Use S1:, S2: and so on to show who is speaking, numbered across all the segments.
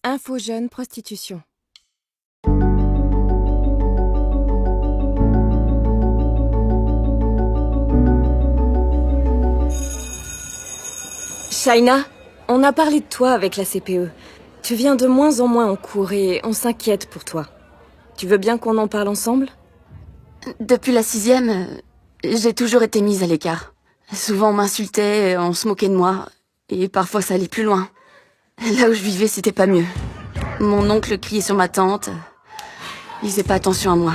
S1: Info jeune prostitution. Shaina, on a parlé de toi avec la CPE. Tu viens de moins en moins en cours et on s'inquiète pour toi. Tu veux bien qu'on en parle ensemble?
S2: Depuis la 6e, j'ai toujours été mise à l'écart. Souvent on m'insultait, on se moquait de moi, et parfois ça allait plus loin. Là où je vivais, c'était pas mieux. Mon oncle criait sur ma tante, il faisait pas attention à moi.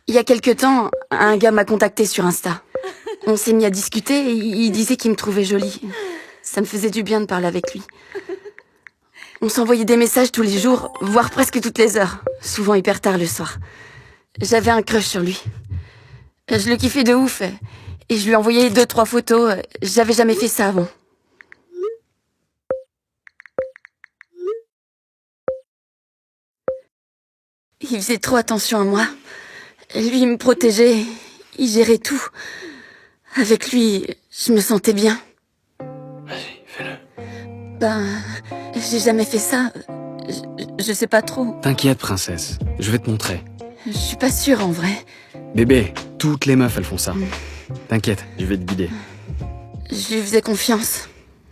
S2: Il y a quelque temps, un gars m'a contacté sur Insta. On s'est mis à discuter et il disait qu'il me trouvait jolie. Ça me faisait du bien de parler avec lui. On s'envoyait des messages tous les jours, voire presque toutes les heures, souvent hyper tard le soir. J'avais un crush sur lui. Je le kiffais de ouf et je lui envoyais 2-3 photos. J'avais jamais fait ça avant. Il faisait trop attention à moi. Lui, il me protégeait, il gérait tout. Avec lui, je me sentais bien.
S3: Vas-y, fais-le.
S2: Ben, j'ai jamais fait ça. Je sais pas trop.
S3: T'inquiète, princesse. Je vais te montrer.
S2: Je suis pas sûre en vrai.
S3: Bébé, toutes les meufs, elles font ça. T'inquiète, je vais te guider.
S2: Je lui faisais confiance.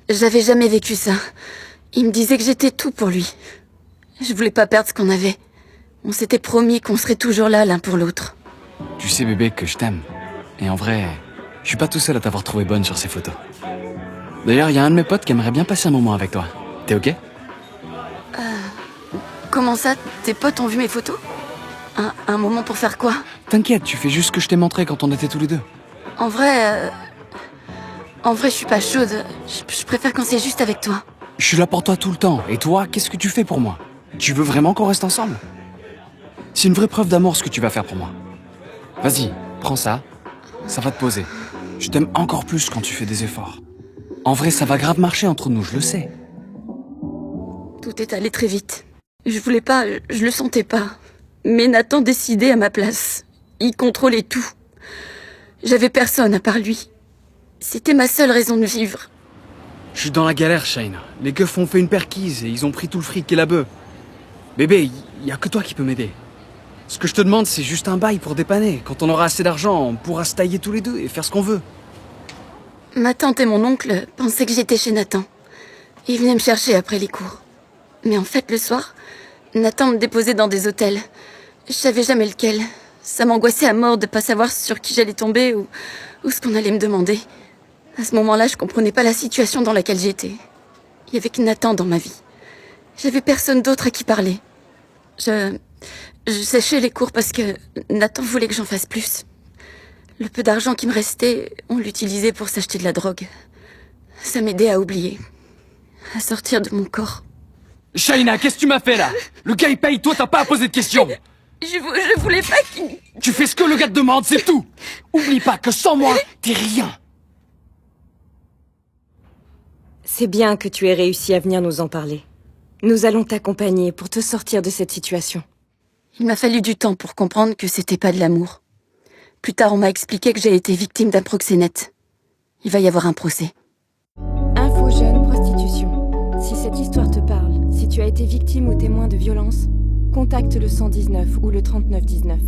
S2: J'avais jamais vécu ça. Il me disait que j'étais tout pour lui. Je voulais pas perdre ce qu'on avait. On s'était promis qu'on serait toujours là l'un pour l'autre.
S3: Tu sais, bébé, que je t'aime. Et en vrai, je suis pas tout seul à t'avoir trouvé bonne sur ces photos. D'ailleurs, il y a un de mes potes qui aimerait bien passer un moment avec toi. T'es ok?
S2: Comment ça, tes potes ont vu mes photos? Un moment pour faire quoi?
S3: T'inquiète, tu fais juste ce que je t'ai montré quand on était tous les deux.
S2: En vrai, je suis pas chaude. Je préfère quand c'est juste avec toi.
S3: Je suis là pour toi tout le temps. Et toi, qu'est-ce que tu fais pour moi? Tu veux vraiment qu'on reste ensemble? C'est une vraie preuve d'amour ce que tu vas faire pour moi. Vas-y, prends ça. Ça va te poser. Je t'aime encore plus quand tu fais des efforts. En vrai, ça va grave marcher entre nous, je le sais.
S2: Tout est allé très vite. Je voulais pas, je le sentais pas. Mais Nathan décidait à ma place. Il contrôlait tout. J'avais personne à part lui. C'était ma seule raison de vivre.
S3: Je suis dans la galère, Shane. Les keufs ont fait une perquise et ils ont pris tout le fric et la bœuf. Bébé, y a que toi qui peux m'aider. Ce que je te demande, c'est juste un bail pour dépanner. Quand on aura assez d'argent, on pourra se tailler tous les deux et faire ce qu'on veut.
S2: Ma tante et mon oncle pensaient que j'étais chez Nathan. Ils venaient me chercher après les cours. Mais en fait, le soir, Nathan me déposait dans des hôtels. Je savais jamais lequel. Ça m'angoissait à mort de pas savoir sur qui j'allais tomber ou ce qu'on allait me demander. À ce moment-là, je comprenais pas la situation dans laquelle j'étais. Il y avait que Nathan dans ma vie. J'avais personne d'autre à qui parler. Je séchais les cours parce que Nathan voulait que j'en fasse plus. Le peu d'argent qui me restait, on l'utilisait pour s'acheter de la drogue. Ça m'aidait à oublier. À sortir de mon corps.
S3: Shaina, qu'est-ce que tu m'as fait là? Le gars il paye, toi t'as pas à poser de questions.
S2: Je voulais pas qu'il...
S3: Tu fais ce que le gars te demande, c'est tout. Oublie pas que sans moi, t'es rien.
S1: C'est bien que tu aies réussi à venir nous en parler. Nous allons t'accompagner pour te sortir de cette situation.
S2: Il m'a fallu du temps pour comprendre que c'était pas de l'amour. Plus tard, on m'a expliqué que j'ai été victime d'un proxénète. Il va y avoir un procès.
S1: Info jeune prostitution. Si cette histoire te parle, si tu as été victime ou témoin de violence, contacte le 119 ou le 3919.